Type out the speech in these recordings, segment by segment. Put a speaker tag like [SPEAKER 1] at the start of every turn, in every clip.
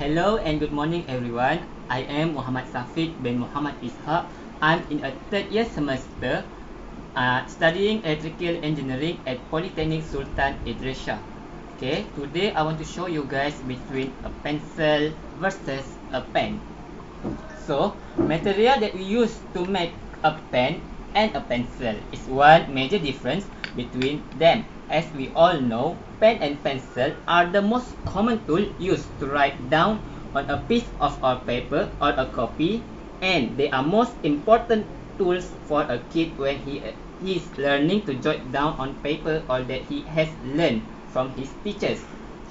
[SPEAKER 1] Hello and good morning everyone. I am Muhammad SAFIQ bin Muhammad ISHAK. I'm in a third year semester studying electrical engineering at Polytechnic Sultan Idris Shah. Okay, today I want to show you guys between a pencil versus a pen. So, material that we use to make a pen and a pencil is one major difference between them. As we all know, pen and pencil are the most common tool used to write down on a piece of our paper or a copy, and they are most important tools for a kid when he is learning to jot down on paper all that he has learned from his teachers.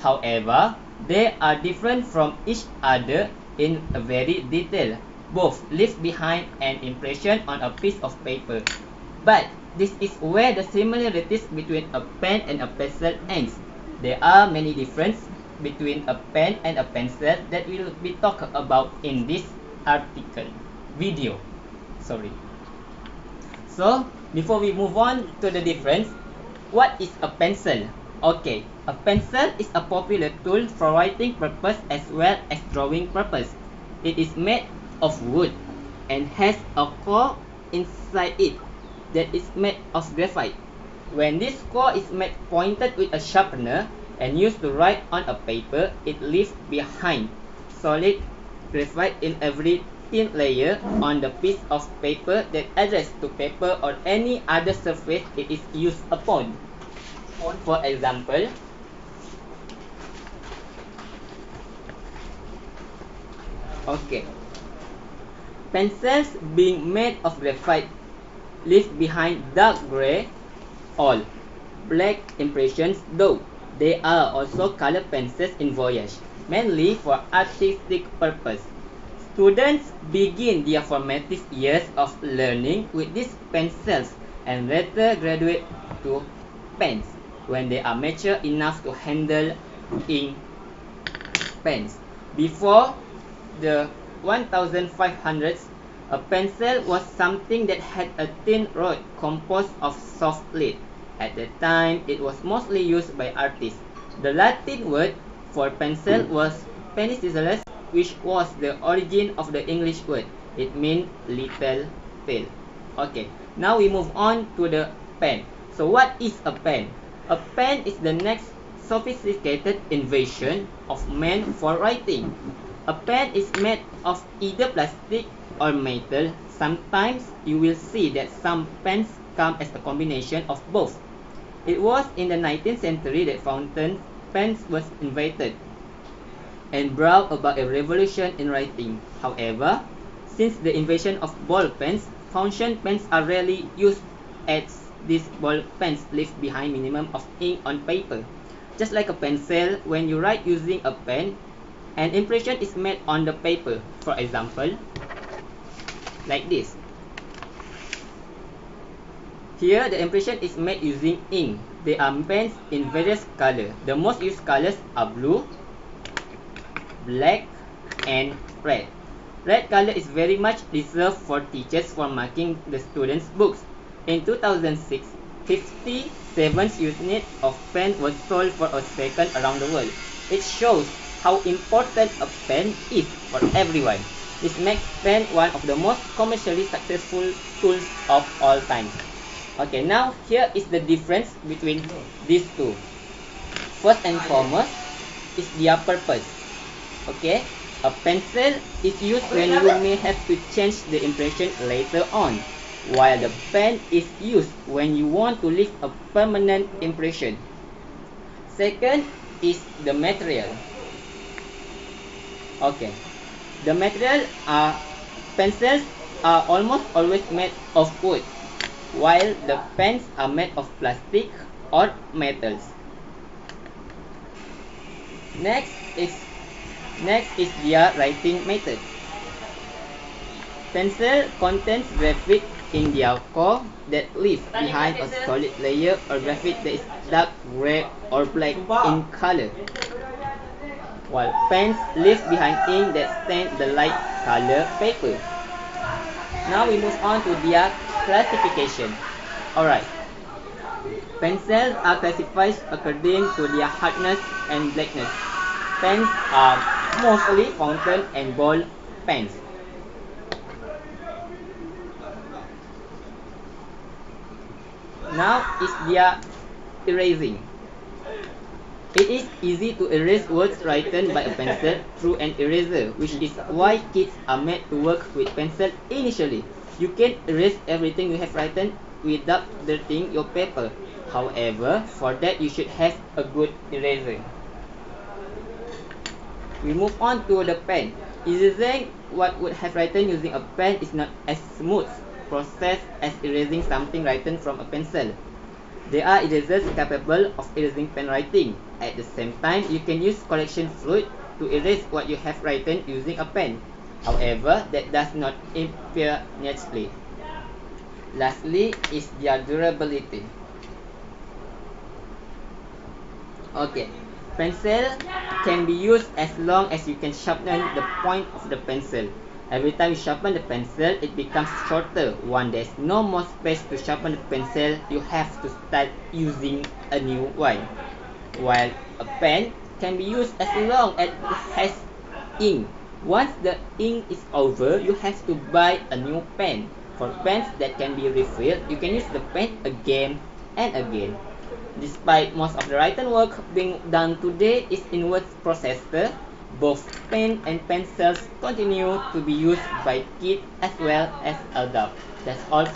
[SPEAKER 1] However, they are different from each other in a very detail. Both leave behind an impression on a piece of paper. But this is where the similarities between a pen and a pencil ends. There are many differences between a pen and a pencil that will be talked about in this video. So, before we move on to the difference, what is a pencil? Okay, a pencil is a popular tool for writing purpose as well as drawing purpose. It is made of wood and has a core inside it that is made of graphite. When this core is made pointed with a sharpener and used to write on a paper, it leaves behind solid graphite in every thin layer on the piece of paper that adheres to paper or any other surface it is used upon. For example, pencils being made of graphite leave behind dark gray or black impressions, though they are also color pencils in Voyage, mainly for artistic purpose. Students begin their formative years of learning with these pencils and later graduate to pens when they are mature enough to handle ink pens. Before the 1500s, a pencil was something that had a thin rod composed of soft lead. At the time, it was mostly used by artists. The Latin word for pencil was penicillus, which was the origin of the English word. It means little tail. Okay, now we move on to the pen. So what is a pen? A pen is the next sophisticated invention of man for writing. A pen is made of either plastic or metal. Sometimes you will see that some pens come as a combination of both. It was in the 19th century that fountain pens was invented and brought about a revolution in writing. However, since the invention of ball pens, fountain pens are rarely used as these ball pens leave behind minimum of ink on paper. Just like a pencil, when you write using a pen, an impression is made on the paper. For example, like this. Here, the impression is made using ink. There are pens in various colors. The most used colors are blue, black, and red. Red color is very much reserved for teachers for marking the students' books. In 2006, 57 units of pen was sold for a second around the world. It shows how important a pen is for everyone. This makes pen one of the most commercially successful tools of all time. Okay, now here is the difference between these two. First and foremost is their purpose. Okay, a pencil is used when you may have to change the impression later on, while the pen is used when you want to leave a permanent impression. Second is the material. Okay, the material pencils are almost always made of wood, while the pens are made of plastic or metals. Next is their writing method. Pencil contains graphite in their core that leaves behind a solid layer of graphite that is dark gray or black in color, while pens leave behind ink that stain the light color paper. Now we move on to their classification. Alright, pencils are classified according to their hardness and blackness. Pens are mostly fountain and ball pens. Now is their erasing. It is easy to erase words written by a pencil through an eraser, which is why kids are made to work with pencil initially. You can erase everything you have written without dirtying your paper. However, for that you should have a good eraser. We move on to the pen. Erasing what would have written using a pen is not as smooth process as erasing something written from a pencil. There are erasers capable of erasing pen writing. At the same time, you can use correction fluid to erase what you have written using a pen. However, that does not appear naturally. Lastly is their durability. Okay, pencil can be used as long as you can sharpen the point of the pencil. Every time you sharpen the pencil, it becomes shorter. When there's no more space to sharpen the pencil, you have to start using a new one. While a pen can be used as long as it has ink. Once the ink is over, you have to buy a new pen. For pens that can be refilled, you can use the pen again and again. Despite most of the written work being done today is in word processor, both pen and pencils continue to be used by kids as well as adults. That's all.